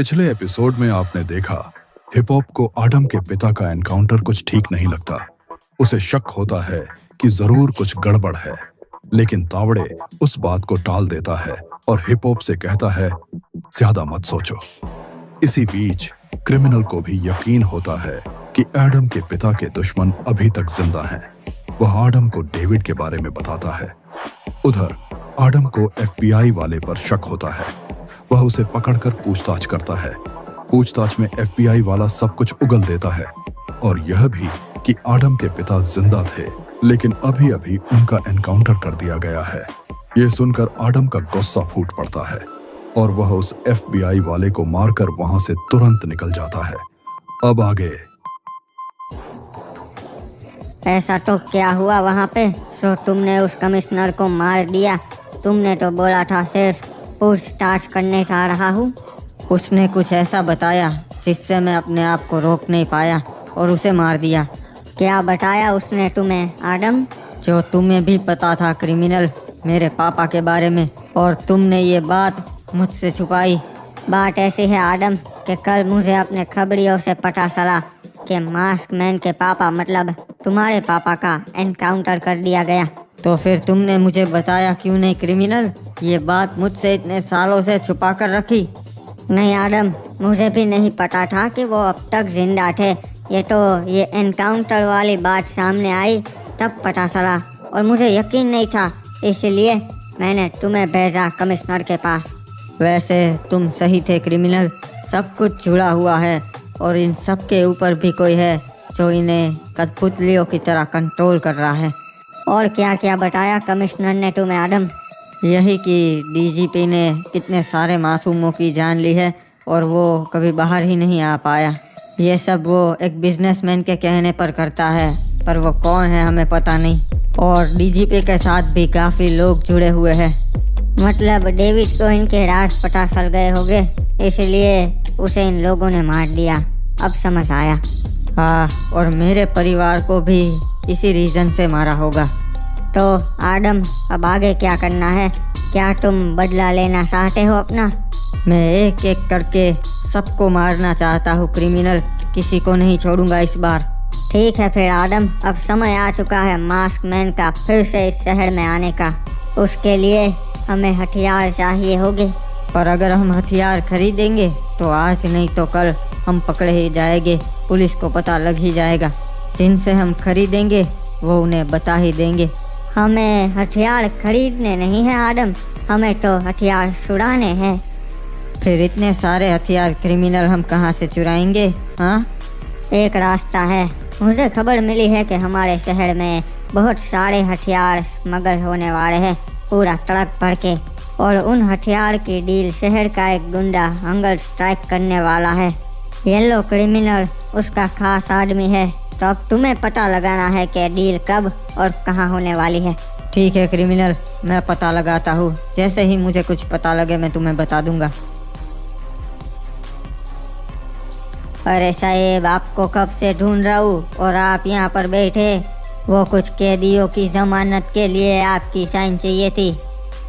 पिछले एपिसोड में आपने देखा हिप हॉप को आडम के पिता का एनकाउंटर कुछ ठीक नहीं लगता। उसे शक होता है कि जरूर कुछ गड़बड़ है, लेकिन तावड़े उस बात को टाल देता है और हिप हॉप से कहता है ज्यादा मत सोचो। इसी बीच क्रिमिनल को भी यकीन होता है कि एडम के पिता के दुश्मन अभी तक जिंदा हैं। वह आडम को डेविड के बारे में बताता है। उधर आडम को एफबीआई वाले पर शक होता है। वह उसे पकड़कर पूछताछ करता है। पूछताछ में एफबीआई वाला सब कुछ उगल देता है और यह भी कि आडम के पिता जिंदा थे, लेकिन अभी अभी उनका एनकाउंटर कर दिया गया है। यह सुनकर आडम का गुस्सा फूट पड़ता है और वह उस एफबीआई वाले को मारकर वहां से तुरंत निकल जाता है। अब आगे ऐसा तो क्या हुआ वहाँ पे? सो तुमने उस कमिश्नर को मार दिया? तुमने तो बोला था सिर्फ पूछताछ करने से आ रहा हूँ। उसने कुछ ऐसा बताया जिससे मैं अपने आप को रोक नहीं पाया और उसे मार दिया। क्या बताया उसने तुम्हें आडम? जो तुम्हें भी पता था क्रिमिनल, मेरे पापा के बारे में, और तुमने ये बात मुझसे छुपाई। बात ऐसी है आडम कि कल मुझे अपने खबरियों से पता चला कि मास्क मैन के पापा मतलब तुम्हारे पापा का एनकाउंटर कर दिया गया। तो फिर तुमने मुझे बताया क्यों नहीं क्रिमिनल? ये बात मुझसे इतने सालों से छुपा कर रखी। नहीं आडम, मुझे भी नहीं पता था कि वो अब तक जिंदा थे। ये एनकाउंटर वाली बात सामने आई तब पता चला और मुझे यकीन नहीं था, इसलिए मैंने तुम्हें भेजा कमिश्नर के पास। वैसे तुम सही थे क्रिमिनल, सब कुछ जुड़ा हुआ है और इन सब के ऊपर भी कोई है जो इन्हें कठपुतलियों की तरह कंट्रोल कर रहा है। और क्या क्या बताया कमिश्नर ने तुम्हें आडम? यही कि डीजीपी ने कितने सारे मासूमों की जान ली है और वो कभी बाहर ही नहीं आ पाया। ये सब वो एक बिजनेसमैन के कहने पर करता है, पर वो कौन है हमें पता नहीं। और डीजीपी के साथ भी काफ़ी लोग जुड़े हुए हैं। मतलब डेविड को इनके राज पता चल गए होंगे, इसलिए उसे इन लोगों ने मार दिया। अब समझ आया। हाँ, और मेरे परिवार को भी इसी रीज़न से मारा होगा। तो आडम, अब आगे क्या करना है? क्या तुम बदला लेना चाहते हो अपना? मैं एक एक करके सबको मारना चाहता हूँ क्रिमिनल, किसी को नहीं छोड़ूंगा इस बार। ठीक है फिर आडम, अब समय आ चुका है मास्क मैन का फिर से इस शहर में आने का। उसके लिए हमें हथियार चाहिए होंगे। पर अगर हम हथियार खरीदेंगे तो आज नहीं तो कल हम पकड़े ही जाएंगे। पुलिस को पता लग ही जाएगा। जिनसे हम खरीदेंगे वो उन्हें बता ही देंगे। हमें हथियार खरीदने नहीं है आडम, हमें तो हथियार छुड़ाने हैं। फिर इतने सारे हथियार क्रिमिनल हम कहाँ से चुराएंगे? हाँ, एक रास्ता है। मुझे खबर मिली है कि हमारे शहर में बहुत सारे हथियार स्मगल होने वाले हैं, पूरा ट्रक भर के। और उन हथियार की डील शहर का एक गुंडा हंगर स्ट्राइक करने वाला है। येलो क्रिमिनल उसका खास आदमी है। तो अब तुम्हें पता लगाना है कि डील कब और कहाँ होने वाली है। ठीक है क्रिमिनल, मैं पता लगाता हूँ। जैसे ही मुझे कुछ पता लगे मैं तुम्हें बता दूंगा। अरे साहेब, आपको कब से ढूंढ रहा हूँ और आप यहाँ पर बैठे। वो कुछ कैदियों की जमानत के लिए आपकी साइन चाहिए थी।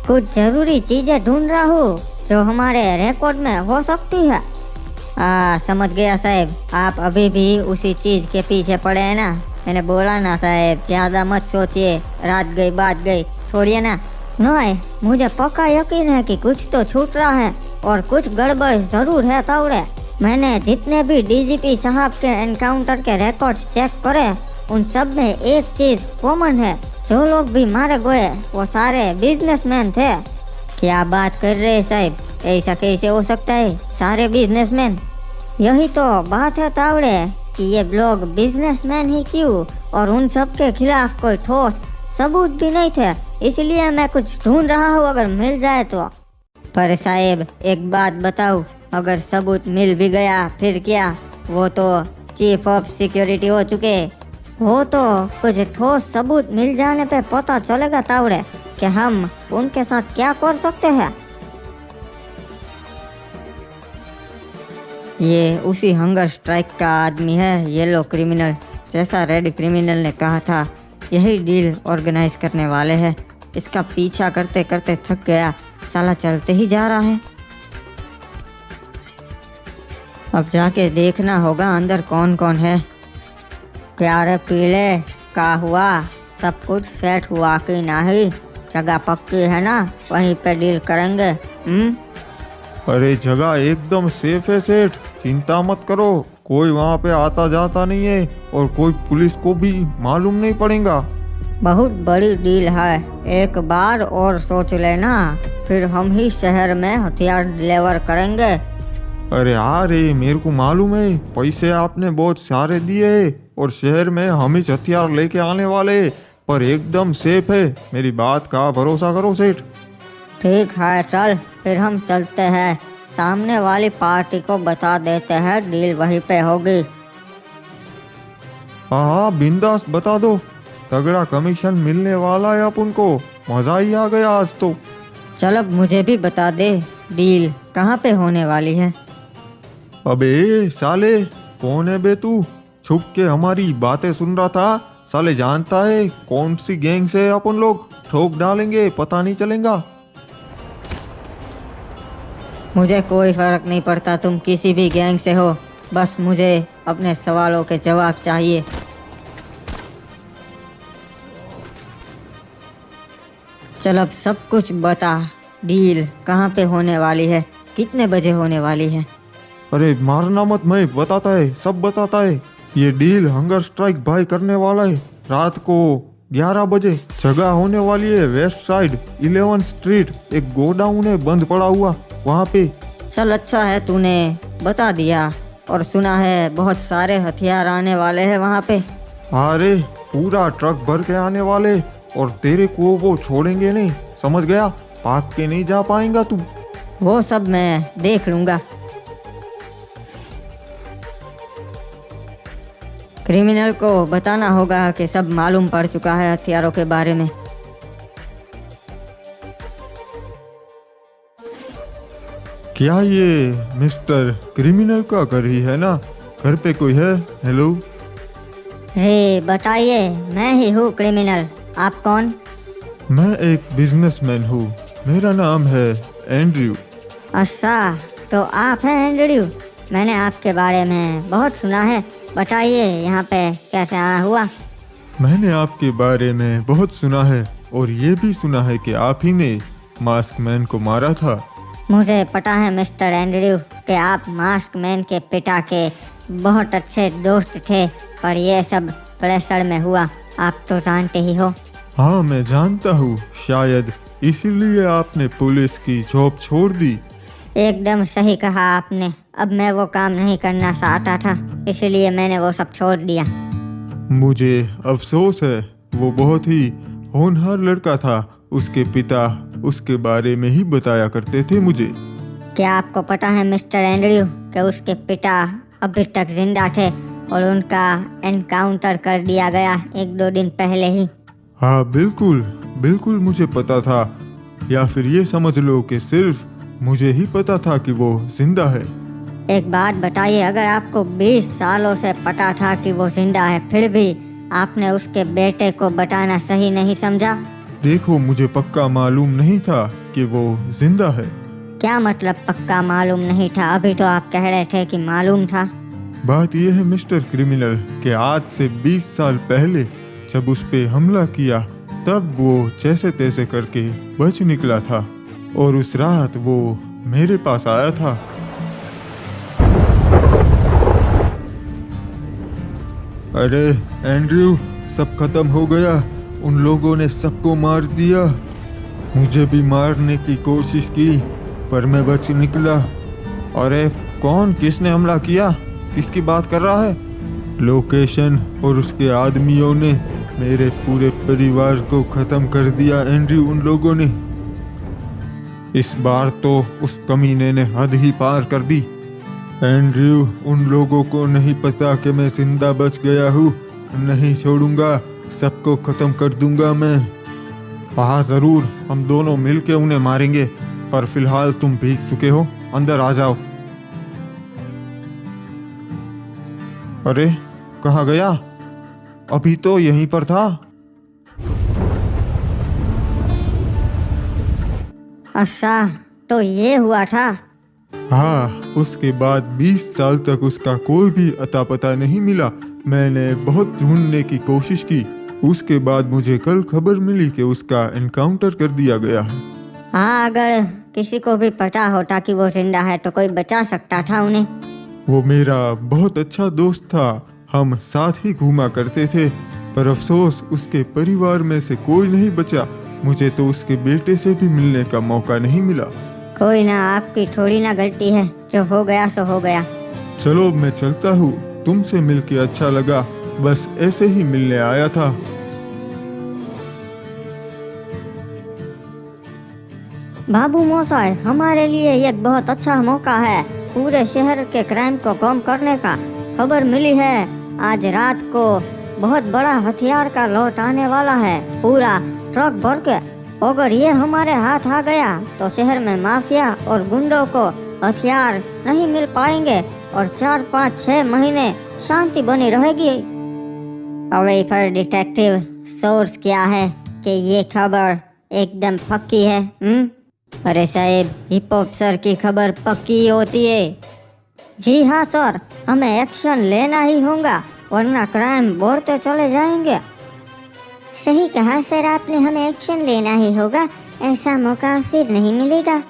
कुछ ज़रूरी चीज़ें ढूंढ रहा हूँ जो हमारे रिकॉर्ड में हो सकती है। समझ गया साहब, आप अभी भी उसी चीज़ के पीछे पड़े हैं ना। मैंने बोला ना साहब, ज़्यादा मत सोचिए, रात गई बात गई, छोड़िए ना। नहीं, मुझे पक्का यकीन है कि कुछ तो छूट रहा है और कुछ गड़बड़ ज़रूर है तावड़े। मैंने जितने भी डीजीपी साहब के एनकाउंटर के रिकॉर्ड्स चेक करे, उन सब में एक चीज़ कॉमन है। जो लोग भी मारे गए वो सारे बिजनेसमैन थे। क्या बात कर रहे हैं साहब? ऐसा कैसे हो सकता है? सारे बिजनेसमैन? यही तो बात है तावड़े कि ये लोग बिजनेसमैन ही क्यों, और उन सब के खिलाफ कोई ठोस सबूत भी नहीं थे। इसलिए मैं कुछ ढूंढ रहा हूँ, अगर मिल जाए तो। पर साहब एक बात बताओ, अगर सबूत मिल भी गया फिर क्या? वो तो चीफ ऑफ सिक्योरिटी हो चुके। वो तो कुछ ठोस सबूत मिल जाने पे पता चलेगा तावड़े कि हम उनके साथ क्या कर सकते हैं। ये उसी हंगर स्ट्राइक का आदमी है, येलो क्रिमिनल। जैसा रेड क्रिमिनल ने कहा था, यही डील ऑर्गेनाइज करने वाले हैं। इसका पीछा करते करते थक गया, साला चलते ही जा रहा है। अब जाके देखना होगा अंदर कौन कौन है। क्या रे पीले, क्या हुआ? सब कुछ सेट हुआ कि नहीं? जगह पक्की है ना? वहीं पे डील करेंगे। अरे जगह एकदम सेफ है सेठ, चिंता मत करो। कोई वहाँ पे आता जाता नहीं है और कोई पुलिस को भी मालूम नहीं पड़ेगा। बहुत बड़ी डील है, एक बार और सोच लेना, फिर हम ही शहर में हथियार डिलीवर करेंगे। अरे रे, मेरे को मालूम है पैसे आपने बहुत सारे दिए और शहर में हम ही हथियार लेके आने वाले, पर एकदम सेफ है। मेरी बात का भरोसा करो सेठ। ठीक है, चल फिर हम चलते हैं। सामने वाली पार्टी को बता देते हैं डील वहीं पे होगी। हाँ बिंदास बता दो, तगड़ा कमीशन मिलने वाला है अपन को। मजा ही आ गया आज तो। चल अब मुझे भी बता दे, डील कहाँ पे होने वाली है? अबे साले, कौन है बे तू? छुप के हमारी बातें सुन रहा था? साले जानता है कौन सी गैंग से अपन लोग ठोक डालेंगे, पता नहीं चलेगा। मुझे कोई फर्क नहीं पड़ता तुम किसी भी गैंग से हो, बस मुझे अपने सवालों के जवाब चाहिए। चल अब सब कुछ बता, डील कहाँ पे होने वाली है, कितने बजे होने वाली है? अरे मारना मत, मैं बताता है, सब बताता है। ये डील हंगर स्ट्राइक भाई करने वाला है। रात को 11 बजे जगह होने वाली है वेस्ट साइड 11 स्ट्रीट। एक गोडाउन है बंद पड़ा हुआ वहाँ पे। चल अच्छा है तूने बता दिया, और सुना है बहुत सारे हथियार आने वाले हैं वहाँ पे। अरे पूरा ट्रक भर के आने वाले, और तेरे को वो छोड़ेंगे नहीं, समझ गया? भाग के नहीं जा पाएगा तू। वो सब मैं देख लूँगा। क्रिमिनल को बताना होगा कि सब मालूम पड़ चुका है हथियारों के बारे में। क्या ये मिस्टर क्रिमिनल का घर ही है ना? घर पे कोई है? हेलो। जी बताइए, मैं ही हूँ क्रिमिनल। आप कौन? मैं एक बिजनेसमैन हूँ, मेरा नाम है एंड्रयू। अच्छा, तो आप हैं एंड्रयू? मैंने आपके बारे में बहुत सुना है। बताइए यहाँ पे कैसे आना हुआ? मैंने आपके बारे में बहुत सुना है, और ये भी सुना है कि आप ही ने मास्क मैन को मारा था। मुझे पता है मिस्टर एंड्रयू कि आप मास्क मैन के पिता के बहुत अच्छे दोस्त थे, पर ये सब प्रेशर में हुआ, आप तो जानते ही हो। हाँ मैं जानता हूँ, शायद इसीलिए आपने पुलिस की जॉब छोड़ दी। एकदम सही कहा आपने। अब मैं वो काम नहीं करना चाहता था, इसलिए मैंने वो सब छोड़ दिया। मुझे अफसोस है, वो बहुत ही होनहार लड़का था। उसके पिता उसके बारे में ही बताया करते थे मुझे। क्या आपको पता है मिस्टर एंड्रयू कि उसके पिता अभी तक जिंदा थे और उनका एनकाउंटर कर दिया गया 1-2 दिन पहले ही? हाँ बिल्कुल बिल्कुल मुझे पता था, या फिर ये समझ लो कि सिर्फ मुझे ही पता था कि वो जिंदा है। एक बात बताइए, अगर आपको 20 सालों से पता था कि वो जिंदा है, फिर भी आपने उसके बेटे को बताना सही नहीं समझा? देखो मुझे पक्का मालूम नहीं था कि वो जिंदा है। क्या मतलब पक्का मालूम नहीं था? अभी तो आप कह रहे थे कि मालूम था। बात यह है मिस्टर क्रिमिनल कि आज से 20 साल पहले जब उस पे हमला किया, तब वो जैसे तैसे करके बच निकला था, और उस रात वो मेरे पास आया था। अरे एंड्रयू, सब खत्म हो गया। उन लोगों ने सबको मार दिया। मुझे भी मारने की कोशिश की, पर मैं बच निकला। अरे कौन, किसने हमला किया? किसकी बात कर रहा है? लोकेशन और उसके आदमियों ने मेरे पूरे परिवार को खत्म कर दिया एंड्रयू, उन लोगों ने। इस बार तो उस कमीने ने हद ही पार कर दी। एंड्रयू, उन लोगों को नहीं पता कि मैं जिंदा बच गया हूँ। नहीं छोड़ूंगा, सबको खत्म कर दूंगा मैं। हाँ जरूर, हम दोनों मिलके उन्हें मारेंगे, पर फिलहाल तुम भीग चुके हो, अंदर आ जाओ। अरे कहाँ गया? अभी तो यहीं पर था। अच्छा, तो ये हुआ था। हाँ, उसके बाद 20 साल तक उसका कोई भी अता पता नहीं मिला। मैंने बहुत ढूंढने की कोशिश की। उसके बाद मुझे कल खबर मिली कि उसका एनकाउंटर कर दिया गया है। हाँ, अगर किसी को भी पता होता कि वो जिंदा है तो कोई बचा सकता था उन्हें। वो मेरा बहुत अच्छा दोस्त था, हम साथ ही घूमा करते थे, पर अफसोस उसके परिवार में से कोई नहीं बचा। मुझे तो उसके बेटे से भी मिलने का मौका नहीं मिला। कोई ना, आपकी थोड़ी ना गलती है, जो हो गया सो हो गया। चलो अब मैं चलता हूँ, तुमसे मिलके अच्छा लगा, बस ऐसे ही मिलने आया था। बाबू मोसाई, हमारे लिए ये एक बहुत अच्छा मौका है पूरे शहर के क्राइम को कम करने का। खबर मिली है आज रात को बहुत बड़ा हथियार का लौट आने वाला है, पूरा ट्रक भर के। अगर ये हमारे हाथ आ गया तो शहर में माफिया और गुंडों को हथियार नहीं मिल पाएंगे और 4-5-6 महीने शांति बनी रहेगी। अरे पर डिटेक्टिव, सोर्स क्या है कि ये खबर एकदम पक्की है? अरे साहब, हिप हॉप सर की खबर पक्की होती है। जी हाँ सर, हमें एक्शन लेना ही होगा वरना क्राइम बढ़ते चले जाएंगे। सही कहा सर आपने, हमें एक्शन लेना ही होगा, ऐसा मौका फिर नहीं मिलेगा।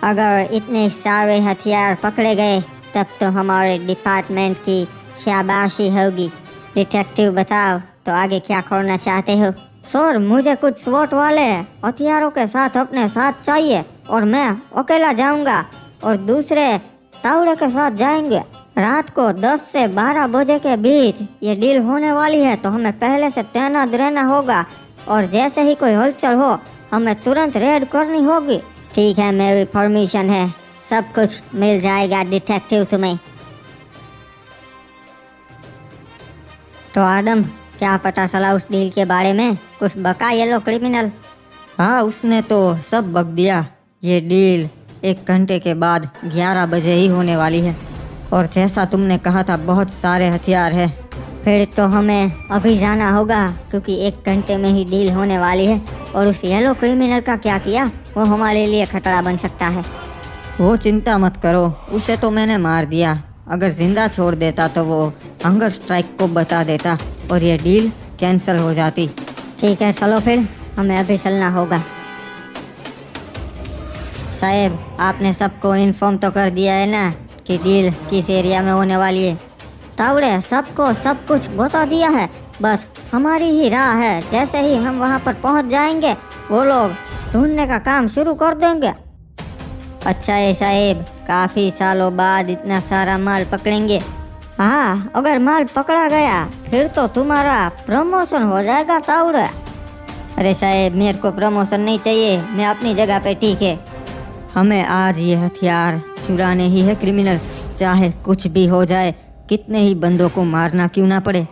अगर इतने सारे हथियार पकड़े गए तब तो हमारे डिपार्टमेंट की शाबाशी होगी। डिटेक्टिव बताओ तो आगे क्या करना चाहते हो? सर, मुझे कुछ SWAT वाले हथियारों के साथ अपने साथ चाहिए और मैं अकेला जाऊंगा और दूसरे तावड़े के साथ जाएंगे। रात को 10 से 12 बजे के बीच ये डील होने वाली है तो हमें पहले से तैनात रहना होगा और जैसे ही कोई हलचल हो हमें तुरंत रेड करनी होगी। ठीक है, मेरी परमिशन है, सब कुछ मिल जाएगा डिटेक्टिव तुम्हें। तो आदम, क्या पता चला उस डील के बारे में? कुछ बका येलो क्रिमिनल? हाँ, उसने तो सब बक दिया। ये डील 1 घंटे के बाद 11 बजे ही होने वाली है और जैसा तुमने कहा था बहुत सारे हथियार है। फिर तो हमें अभी जाना होगा क्योंकि 1 घंटे में ही डील होने वाली है। और उस येलो क्रिमिनल का क्या किया? वो हमारे लिए खतरा बन सकता है। वो चिंता मत करो, उसे तो मैंने मार दिया। अगर जिंदा छोड़ देता तो वो हंगर स्ट्राइक को बता देता और ये डील कैंसिल हो जाती। ठीक है, चलो फिर हमें अभी चलना होगा। साहब, आपने सबको इन्फॉर्म तो कर दिया है ना कि डील किस एरिया में होने वाली है? तावड़े, सबको सब कुछ बता दिया है, बस हमारी ही राह है। जैसे ही हम वहाँ पर पहुँच जाएंगे वो लोग ढूंढने का काम शुरू कर देंगे। अच्छा है साहब, काफ़ी सालों बाद इतना सारा माल पकड़ेंगे। हाँ, अगर माल पकड़ा गया फिर तो तुम्हारा प्रमोशन हो जाएगा तावड़े। अरे साहब, मेरे को प्रमोशन नहीं चाहिए, मैं अपनी जगह पे ठीक है। हमें आज ये हथियार चुराने ही है क्रिमिनल, चाहे कुछ भी हो जाए, कितने ही बंदों को मारना क्यों ना पड़े।